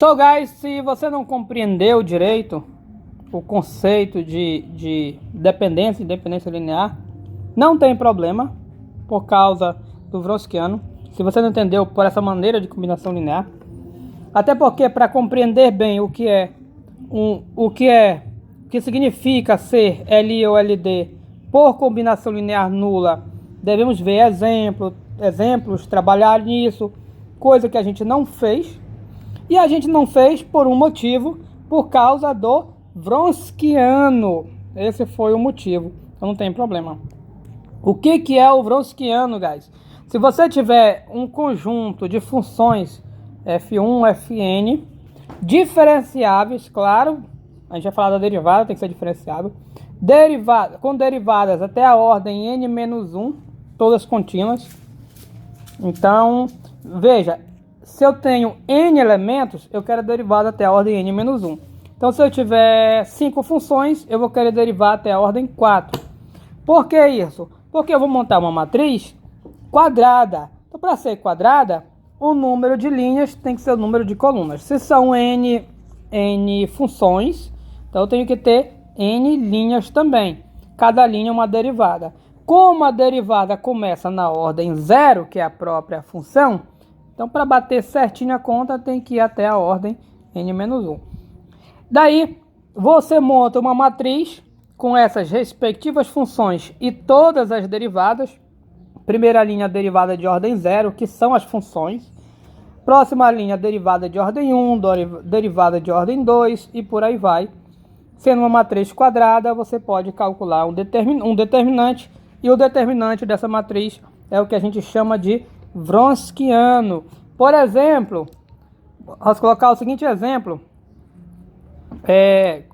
So guys, se você não compreendeu direito o conceito de dependência e independência linear, não tem problema por causa do Wronskiano. Se você não entendeu por essa maneira de combinação linear, até porque para compreender bem o que significa ser LI ou LD por combinação linear nula, devemos ver exemplos, trabalhar nisso, coisa que a gente não fez. E a gente não fez por um motivo, por causa do Wronskiano. Esse foi o motivo, então não tem problema. O que é o Wronskiano, guys? Se você tiver um conjunto de funções f1, fn, diferenciáveis, claro, a gente vai falar da derivada, tem que ser diferenciável, com derivadas até a ordem n-1, todas contínuas. Então, veja, se eu tenho n elementos, eu quero derivar até a ordem n-1. Então, se eu tiver 5 funções, eu vou querer derivar até a ordem 4. Por que isso? Porque eu vou montar uma matriz quadrada. Então, para ser quadrada, o número de linhas tem que ser o número de colunas. Se são n funções, então eu tenho que ter n linhas também. Cada linha é uma derivada. Como a derivada começa na ordem 0, que é a própria função, então, para bater certinho a conta, tem que ir até a ordem n-1. Daí, você monta uma matriz com essas respectivas funções e todas as derivadas. Primeira linha, derivada de ordem 0, que são as funções. Próxima linha, derivada de ordem 1, derivada de ordem 2 e por aí vai. Sendo uma matriz quadrada, você pode calcular um determinante. E o determinante dessa matriz é o que a gente chama de Wronskiano. Por exemplo, vamos colocar o seguinte exemplo.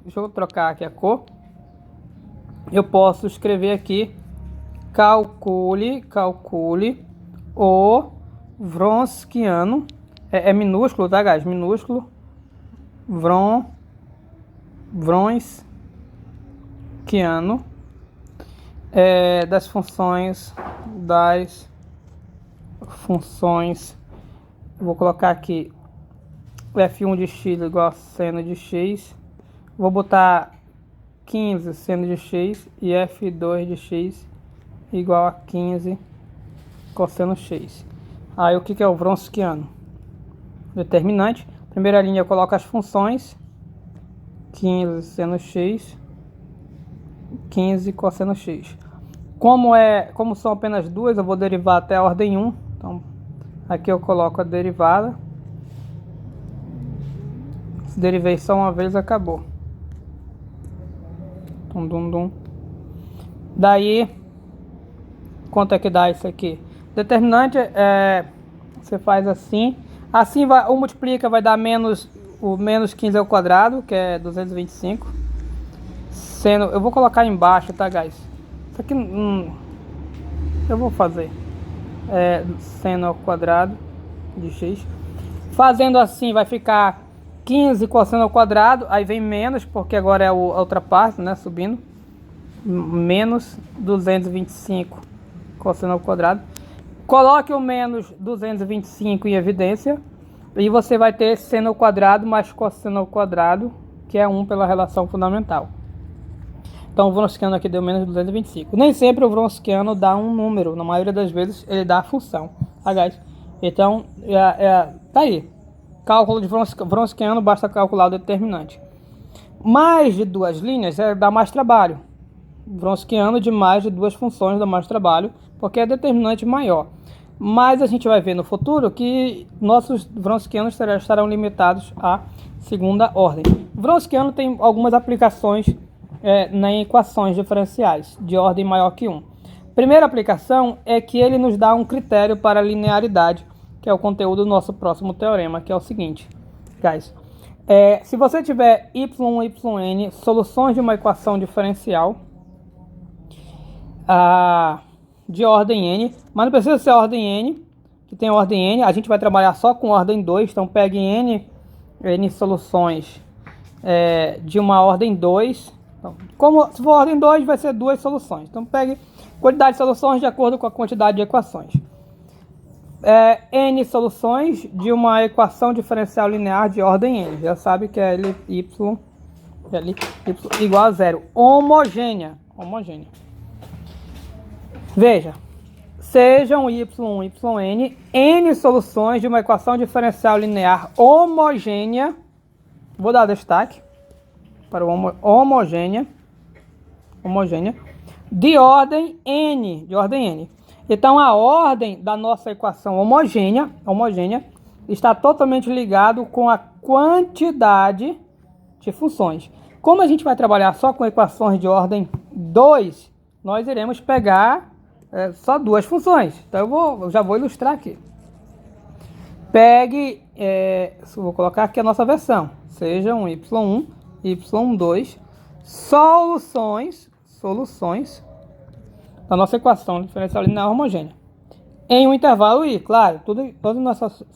Deixa eu trocar aqui a cor. Eu posso escrever aqui: calcule o Wronskiano. É minúsculo, tá, guys? Minúsculo. Wronskiano das funções vou colocar aqui f1 de x igual a seno de x, vou botar 15 seno de x e f2 de x igual a 15 cosseno x. Aí o que é o Wronskiano? Determinante. Primeira linha eu coloco as funções: 15 seno x, 15 cosseno x. Como são apenas duas, eu vou derivar até a ordem 1. Então, aqui eu coloco a derivada. Se derivei só uma vez, acabou. Daí, quanto é que dá isso aqui? Determinante, você faz assim. Assim, o multiplica vai dar o menos 15 ao quadrado, que é 225. Eu vou colocar embaixo, tá, guys? Isso aqui eu vou fazer seno ao quadrado de x. Fazendo assim vai ficar 15 cosseno ao quadrado. Aí vem menos, porque agora é a outra parte, né? Subindo. Menos 225 cosseno ao quadrado. Coloque o menos 225 em evidência. E você vai ter seno ao quadrado mais cosseno ao quadrado, que é 1 pela relação fundamental. Então o Wronskiano aqui deu menos 225. Nem sempre o Wronskiano dá um número. Na maioria das vezes ele dá a função. Tá, guys? Então, tá aí. Cálculo de Wronskiano, basta calcular o determinante. Mais de duas linhas dá mais trabalho. Wronskiano de mais de duas funções dá mais trabalho, porque é determinante maior. Mas a gente vai ver no futuro que nossos Wronskianos estarão limitados à segunda ordem. O Wronskiano tem algumas aplicações em equações diferenciais de ordem maior que 1. Primeira aplicação é que ele nos dá um critério para linearidade, que é o conteúdo do nosso próximo teorema, que é o seguinte, guys. Se você tiver y, yn, soluções de uma equação diferencial de ordem n, mas não precisa ser ordem n, que tem ordem n, a gente vai trabalhar só com ordem 2, então pegue n soluções de uma ordem 2. Então, se for ordem 2, vai ser duas soluções. Então, pegue quantidade de soluções de acordo com a quantidade de equações. N soluções de uma equação diferencial linear de ordem N. Já sabe que é Ly igual a zero. Homogênea. Veja. Sejam y1, yn, N soluções de uma equação diferencial linear homogênea. Vou dar destaque para o homogênea. De ordem N. Então, a ordem da nossa equação homogênea está totalmente ligado com a quantidade de funções. Como a gente vai trabalhar só com equações de ordem 2, nós iremos pegar só duas funções. Então, eu já vou ilustrar aqui. Pegue, vou colocar aqui a nossa versão. Sejam y1, y2, soluções da nossa equação diferencial linear homogênea. Em um intervalo I, claro,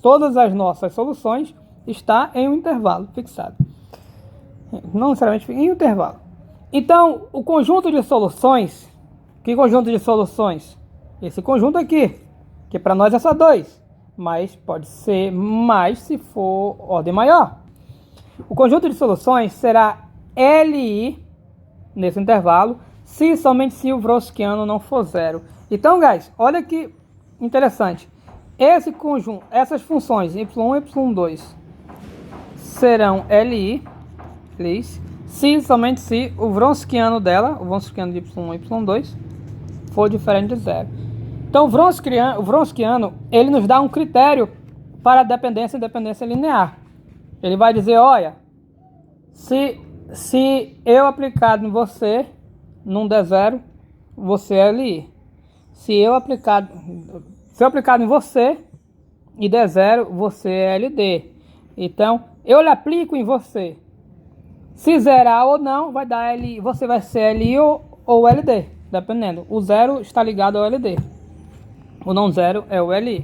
todas as nossas soluções estão em um intervalo fixado. Não necessariamente em um intervalo. Então, o conjunto de soluções, que conjunto de soluções? Esse conjunto aqui, que para nós é só 2, mas pode ser mais se for ordem maior. O conjunto de soluções será Li nesse intervalo, se somente se o Wronskiano não for zero. Então, guys, olha que interessante. Esse conjunto, essas funções y1 e y2 serão Li, se somente se o Wronskiano dela, o Wronskiano de y1 e y2, for diferente de zero. Então, o Wronskiano, ele nos dá um critério para dependência e dependência linear. Ele vai dizer, olha, se eu aplicar em você, não der zero, você é Li. Se eu aplicar em você e der zero, você é LD. Então, eu lhe aplico em você. Se zerar ou não, vai dar Li, você vai ser Li ou LD, dependendo. O zero está ligado ao LD. O não zero é o Li.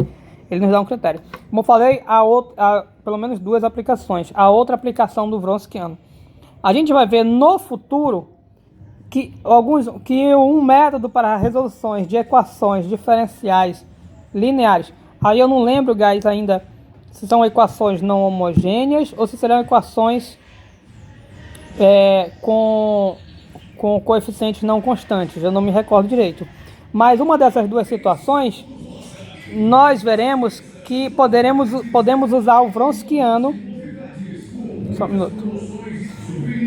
Ele nos dá um critério. Como eu falei, há pelo menos duas aplicações. A outra aplicação do Wronskiano. A gente vai ver no futuro que um método para resoluções de equações diferenciais lineares. Aí eu não lembro, guys, ainda se são equações não homogêneas ou se serão equações com coeficientes não constantes. Eu não me recordo direito. Mas uma dessas duas situações, nós veremos que podemos usar o Wronskiano. Só um minuto.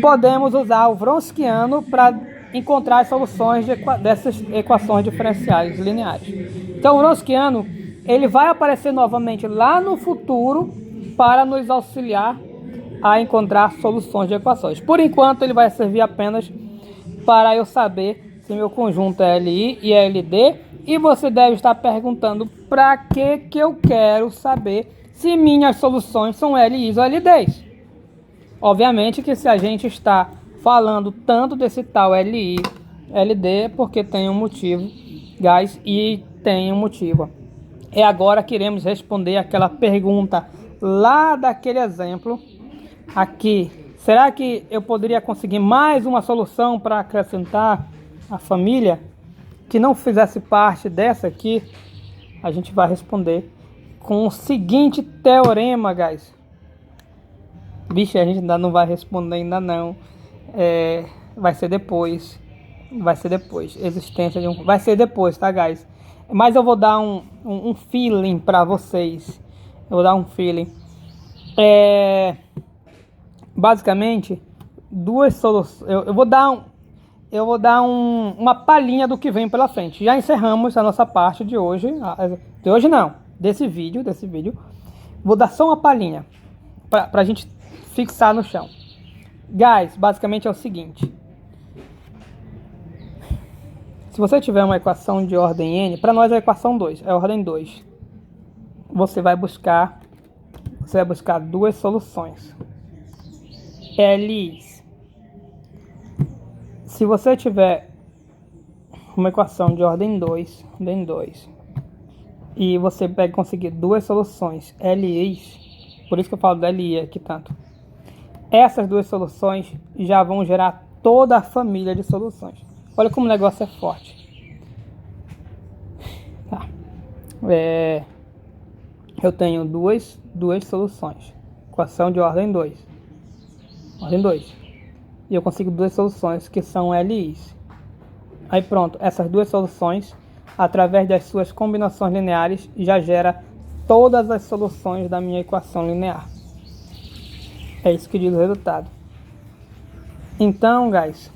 Podemos usar o Wronskiano para encontrar as soluções dessas equações diferenciais lineares. Então, o Wronskiano, ele vai aparecer novamente lá no futuro para nos auxiliar a encontrar soluções de equações. Por enquanto, ele vai servir apenas para eu saber se meu conjunto é Li e LD. E você deve estar perguntando para que eu quero saber se minhas soluções são LIs ou LDs. Obviamente que se a gente está falando tanto desse tal Li, LD, é porque tem um motivo, guys, e tem um motivo. E agora queremos responder aquela pergunta lá daquele exemplo aqui. Será que eu poderia conseguir mais uma solução para acrescentar a família que não fizesse parte dessa aqui? A gente vai responder com o seguinte teorema, guys. Bicho, a gente ainda não vai responder ainda não. Vai ser depois. Existência de um... Vai ser depois, tá, guys? Mas eu vou dar um feeling para vocês. Eu vou dar um feeling. Basicamente, duas soluções. Eu vou dar uma palhinha do que vem pela frente. Já encerramos a nossa parte de hoje. De hoje não, desse vídeo. Vou dar só uma palhinha pra gente fixar no chão. Guys, basicamente é o seguinte. Se você tiver uma equação de ordem N, para nós é a equação 2, é a ordem 2. Você vai buscar duas soluções. LIs. Se você tiver uma equação de ordem 2, e você pega conseguir duas soluções LIs, por isso que eu falo da LI aqui tanto. Essas duas soluções já vão gerar toda a família de soluções. Olha como o negócio é forte. Tá. eu tenho duas soluções. Equação de ordem 2. Ordem 2. E eu consigo duas soluções que são LIs. Aí pronto, essas duas soluções, através das suas combinações lineares, já gera todas as soluções da minha equação linear. É isso que diz o resultado. Então, guys,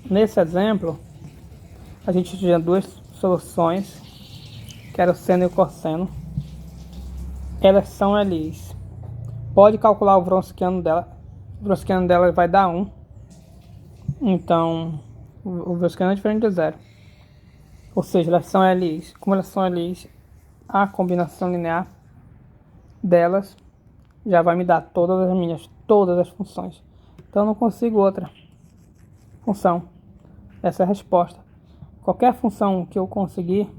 nesse exemplo, a gente tinha duas soluções, que era o seno e o cosseno. Elas são LIs. Pode calcular o Wronskiano dela. O Wronskiano dela vai dar 1. Então, o Wronskiano é diferente de 0. Ou seja, elas são LIs. Como elas são LIs, a combinação linear delas já vai me dar todas as funções. Então, eu não consigo outra função. Essa é a resposta. Qualquer função que eu conseguir,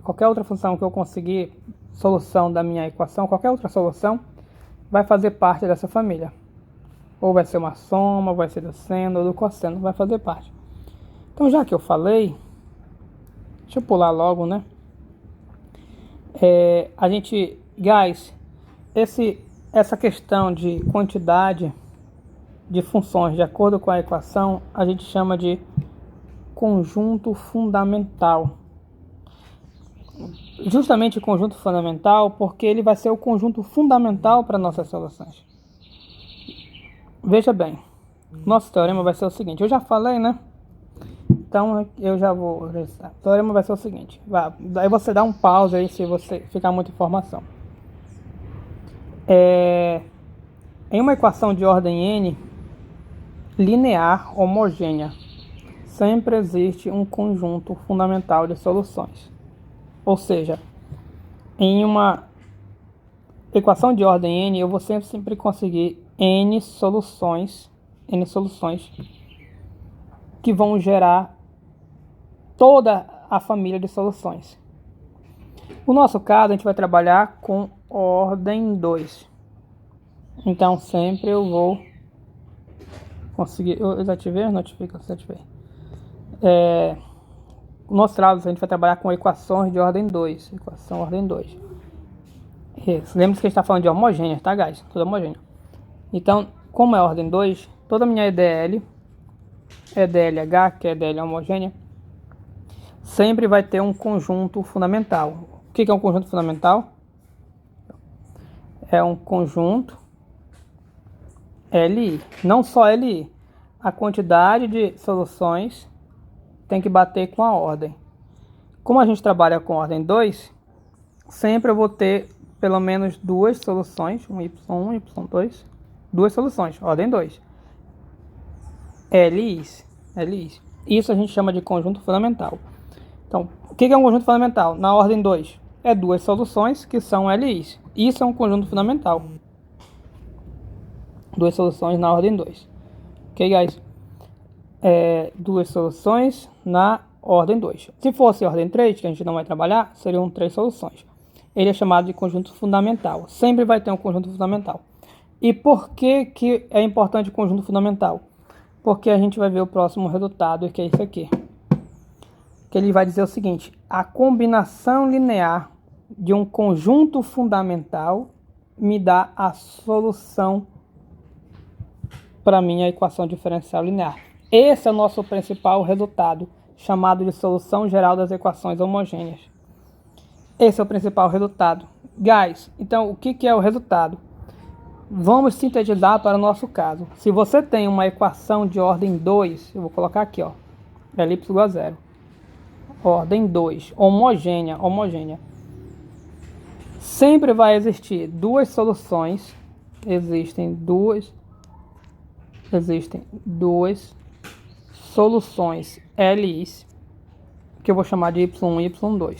qualquer outra função que eu conseguir, solução da minha equação, qualquer outra solução, vai fazer parte dessa família. Ou vai ser uma soma, vai ser do seno ou do cosseno, vai fazer parte. Então, já que eu falei, deixa eu pular logo, né? A gente, guys, essa questão de quantidade de funções de acordo com a equação, a gente chama de conjunto fundamental. Justamente conjunto fundamental, porque ele vai ser o conjunto fundamental para nossas soluções. Veja bem, nosso teorema vai ser o seguinte, eu já falei, né? Então eu já vou registrar. O teorema vai ser o seguinte, aí você dá um pause aí se você ficar muita informação. Em uma equação de ordem n linear homogênea, sempre existe um conjunto fundamental de soluções. Ou seja, em uma equação de ordem n, eu vou sempre conseguir n soluções que vão gerar toda a família de soluções. No nosso caso, a gente vai trabalhar com ordem 2. Então, sempre eu vou conseguir... Eu desativei as notificações, desativei. No nosso caso, a gente vai trabalhar com equações de ordem 2. Equação ordem 2. Lembre-se que a gente está falando de homogêneas, tá, guys? Tudo homogêneo. Então, como é ordem 2, toda a minha EDL, EDLH, que é EDL homogênea, sempre vai ter um conjunto fundamental. O que é um conjunto fundamental? É um conjunto LI. Não só LI. A quantidade de soluções tem que bater com a ordem. Como a gente trabalha com ordem 2, sempre eu vou ter pelo menos duas soluções, um y1, y2, duas soluções, ordem 2. LIs. Isso a gente chama de conjunto fundamental. Então, o que é um conjunto fundamental? Na ordem 2, é duas soluções que são LIs. Isso é um conjunto fundamental. Duas soluções na ordem 2. Ok, guys? Duas soluções na ordem 2. Se fosse ordem 3, que a gente não vai trabalhar, seriam 3 soluções. Ele é chamado de conjunto fundamental. Sempre vai ter um conjunto fundamental. E por que é importante o conjunto fundamental? Porque a gente vai ver o próximo resultado, que é isso aqui. Que ele vai dizer o seguinte: a combinação linear de um conjunto fundamental me dá a solução para a minha equação diferencial linear. Esse é o nosso principal resultado, chamado de solução geral das equações homogêneas. Esse é o principal resultado. Guys, então o que é o resultado? Vamos sintetizar para o nosso caso. Se você tem uma equação de ordem 2, eu vou colocar aqui, ó, elipse igual a 0. Ordem 2, homogênea. Sempre vai existir duas soluções. Existem duas soluções LIs, que eu vou chamar de y1 e y2.